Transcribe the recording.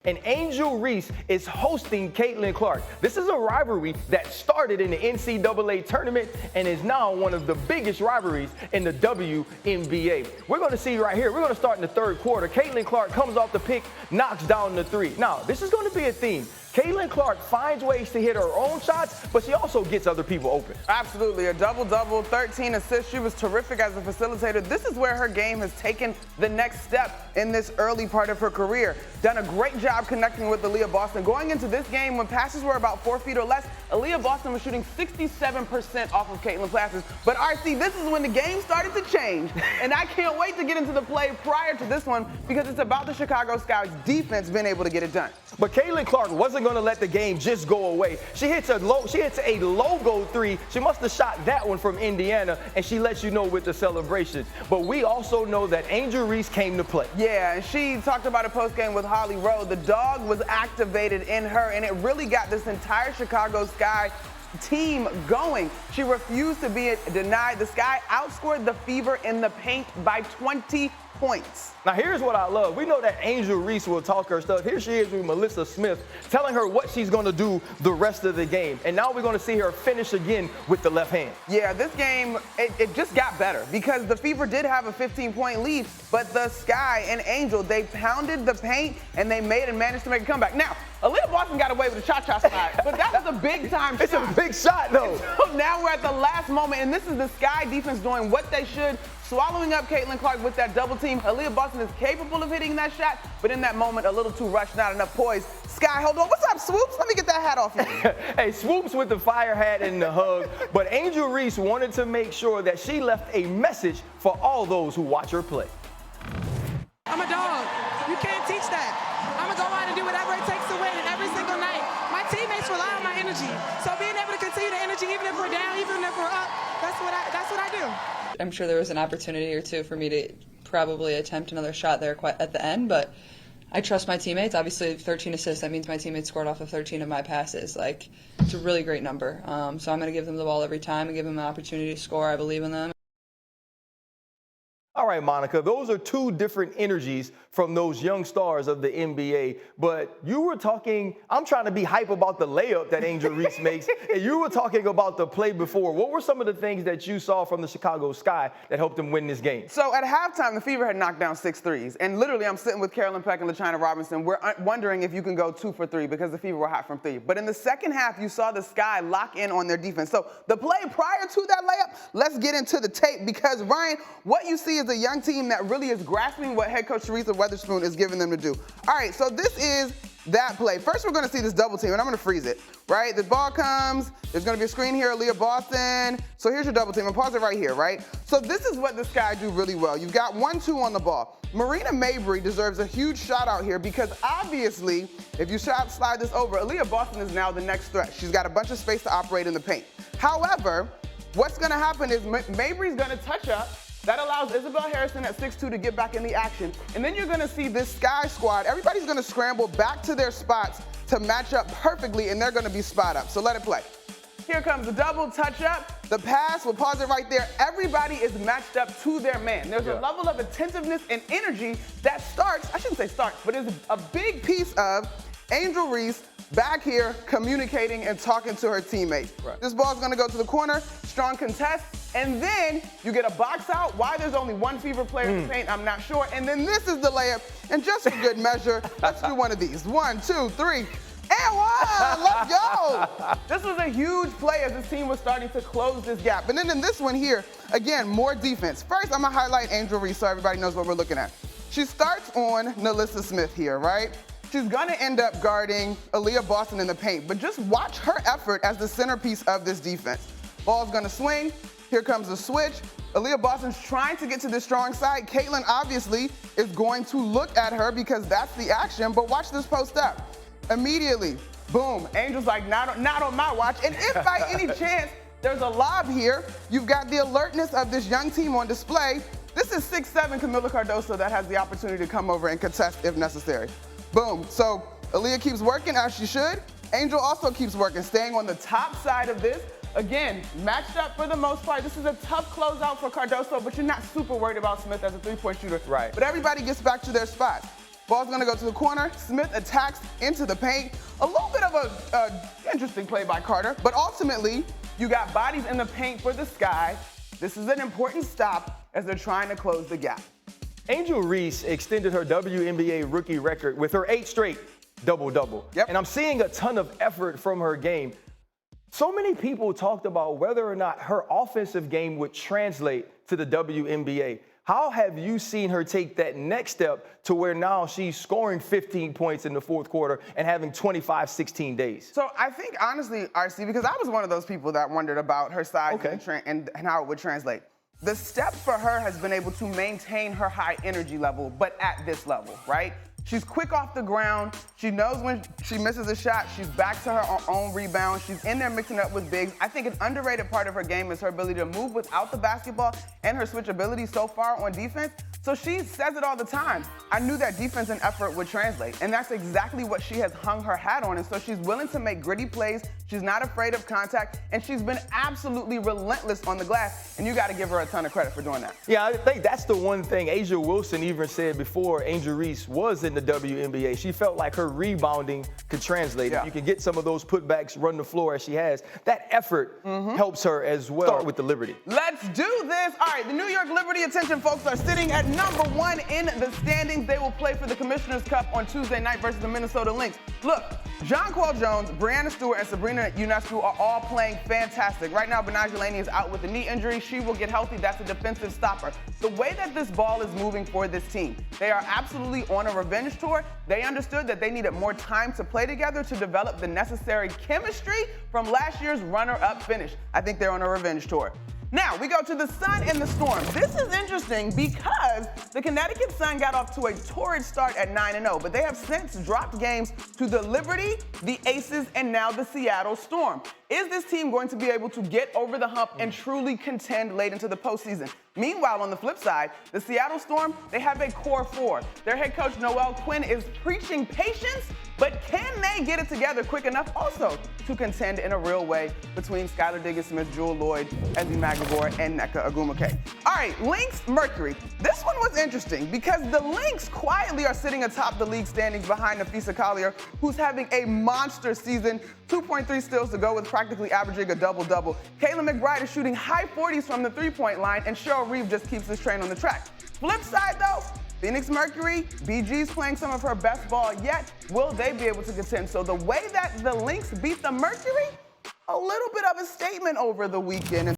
And Angel Reese is hosting Caitlin Clark. This is a rivalry that started in the NCAA tournament and is now one of the biggest rivalries in the WNBA. We're going to see right here, we're going to start in the third quarter. Caitlin Clark comes off the pick, knocks down the three. Now, this is going to be a theme. Caitlin Clark finds ways to hit her own shots, but she also gets other people open. Absolutely. A double-double, 13 assists. She was terrific as a facilitator. This is where her game has taken the next step in this early part of her career. Done a great job connecting with Aaliyah Boston. Going into this game, when passes were about 4 feet or less, Aaliyah Boston was shooting 67% off of Caitlin passes. But RC, this is when the game started to change. And I can't wait to get into the play prior to this one because it's about the Chicago Sky's defense being able to get it done. But Caitlin Clark wasn't going to let the game just go away. She hits a logo three. She must have shot that one from Indiana, and she lets you know with the celebration. But we also know that Angel Reese came to play. Yeah, and she talked about a post-game with Holly Rowe. The dog was activated in her, and it really got this entire Chicago Sky team going. She refused to be denied. The Sky outscored the Fever in the paint by 20 points. Now here's what I love. We know that Angel Reese will talk her stuff. Here she is with Melissa Smith telling her what she's going to do the rest of the game. And now we're going to see her finish again with the left hand. Yeah, this game, it just got better because the Fever did have a 15-point lead, but the Sky and Angel, they pounded the paint and they managed to make a comeback. Now, Aaliyah Boston got away with a cha-cha slide, but that was a big-time shot. It's a big shot, though. So now we're at the last moment, and this is the Sky defense doing what they should, swallowing up Caitlin Clark with that double team. Aaliyah Boston is capable of hitting that shot, but in that moment, a little too rushed, not enough poise. Sky, hold on. What's up, Swoops? Let me get that hat off you. Hey, Swoops with the fire hat and the hug. But Angel Reese wanted to make sure that she left a message for all those who watch her play. I'm a dog. You can't teach that. I'm going to go out and do whatever it takes to win it every single night. My teammates rely on my energy. So being able to continue the energy, even if we're down, even if we're up, that's what I do. I'm sure there was an opportunity or two for me to probably attempt another shot there quite at the end, but I trust my teammates. Obviously, 13 assists, that means my teammates scored off of 13 of my passes. Like, it's a really great number. So I'm going to give them the ball every time and give them an opportunity to score. I believe in them. All right, Monica, those are two different energies from those young stars of the NBA. But you were talking, I'm trying to be hype about the layup that Angel Reese makes, and you were talking about the play before. What were some of the things that you saw from the Chicago Sky that helped them win this game? So at halftime, the Fever had knocked down 6 threes. And literally, I'm sitting with Carolyn Peck and LaChina Robinson. We're wondering if you can go 2 for 3 because the Fever were hot from 3. But in the second half, you saw the Sky lock in on their defense. So the play prior to that layup, let's get into the tape because, Ryan, what you see is a young team that really is grasping what head coach Teresa Weatherspoon is giving them to do. All right, so this is that play. First, we're going to see this double team, and I'm going to freeze it, right? The ball comes. There's going to be a screen here, Aaliyah Boston. So here's your double team. And pause it right here, right? So this is what the Sky do really well. You've got 1-2 on the ball. Marina Mabry deserves a huge shout out here because obviously, if you slide this over, Aaliyah Boston is now the next threat. She's got a bunch of space to operate in the paint. However, what's going to happen is Mabry's going to touch up. That allows Isabel Harrison at 6'2" to get back in the action. And then you're going to see this Sky squad. Everybody's going to scramble back to their spots to match up perfectly, and they're going to be spot up. So let it play. Here comes the double touch up. The pass, we'll pause it right there. Everybody is matched up to their man. There's a level of attentiveness and energy that starts, I shouldn't say starts, but is a big piece of Angel Reese back here communicating and talking to her teammates. Right. This ball's going to go to the corner, strong contest, and then you get a box out. Why there's only one Fever player in the paint, I'm not sure. And then this is the layup. And just for good measure, let's do one of these. 1, 2, 3, and 1. Let's go. This was a huge play as this team was starting to close this gap. And then in this one here, again, more defense. First, I'm going to highlight Angel Reese so everybody knows what we're looking at. She starts on Melissa Smith here, right? She's going to end up guarding Aaliyah Boston in the paint, but just watch her effort as the centerpiece of this defense. Ball's going to swing. Here comes the switch. Aaliyah Boston's trying to get to the strong side. Caitlin obviously is going to look at her because that's the action, but watch this post up. Immediately, boom, Angel's like, not on my watch. And if by any chance there's a lob here, you've got the alertness of this young team on display. This is 6'7" Camila Cardoso that has the opportunity to come over and contest if necessary. Boom. So Aaliyah keeps working as she should. Angel also keeps working, staying on the top side of this. Again, matched up for the most part. This is a tough closeout for Cardoso, but you're not super worried about Smith as a three-point shooter. Right. But everybody gets back to their spots. Ball's gonna go to the corner. Smith attacks into the paint. A little bit of a interesting play by Carter, but ultimately, you got bodies in the paint for the Sky. This is an important stop as they're trying to close the gap. Angel Reese extended her WNBA rookie record with her 8th straight double-double. Yep. And I'm seeing a ton of effort from her game. So many people talked about whether or not her offensive game would translate to the WNBA. How have you seen her take that next step to where now she's scoring 15 points in the fourth quarter and having 25-16 days? So I think, honestly, RC, because I was one of those people that wondered about her size Okay. and how it would translate. The step for her has been able to maintain her high energy level, but at this level, right? She's quick off the ground. She knows when she misses a shot, she's back to her own rebound. She's in there mixing up with bigs. I think an underrated part of her game is her ability to move without the basketball and her switchability so far on defense. So she says it all the time. I knew that defense and effort would translate, and that's exactly what she has hung her hat on. And so she's willing to make gritty plays. She's not afraid of contact, and she's been absolutely relentless on the glass, and you got to give her a ton of credit for doing that. Yeah, I think that's the one thing Asia Wilson even said before Angel Reese was in the WNBA. She felt like her rebounding could translate. Yeah. If you can get some of those putbacks, run the floor as she has, that effort helps her as well. Start with the Liberty. Let's do this. All right, the New York Liberty, attention folks, are sitting at number 1 in the standings. They will play for the Commissioner's Cup on Tuesday night versus the Minnesota Lynx. Look, Jonquel Jones, Brianna Stewart, and Sabrina Ionescu are all playing fantastic. Right now, Benaj Delaney is out with a knee injury. She will get healthy. That's a defensive stopper. The way that this ball is moving for this team, they are absolutely on a revenge tour. They understood that they needed more time to play together to develop the necessary chemistry from last year's runner-up finish. I think they're on a revenge tour. Now, we go to the Sun and the Storm. This is interesting because the Connecticut Sun got off to a torrid start at 9-0, but they have since dropped games to the Liberty, the Aces, and now the Seattle Storm. Is this team going to be able to get over the hump and truly contend late into the postseason? Meanwhile, on the flip side, the Seattle Storm, they have a core 4. Their head coach, Noel Quinn, is preaching patience, but can they get it together quick enough also to contend in a real way between Skylar Diggins-Smith, Jewel Lloyd, Ezzie Magagor, and Nneka Agumake? All right, Lynx Mercury. This one was interesting because the Lynx quietly are sitting atop the league standings behind Nafisa Collier, who's having a monster season, 2.3 steals to go with practically averaging a double-double. Kayla McBride is shooting high 40s from the three-point line, and Cheryl Reeve just keeps this train on the track. Flip side, though, Phoenix Mercury, BG's playing some of her best ball yet. Will they be able to contend? So the way that the Lynx beat the Mercury, a little bit of a statement over the weekend.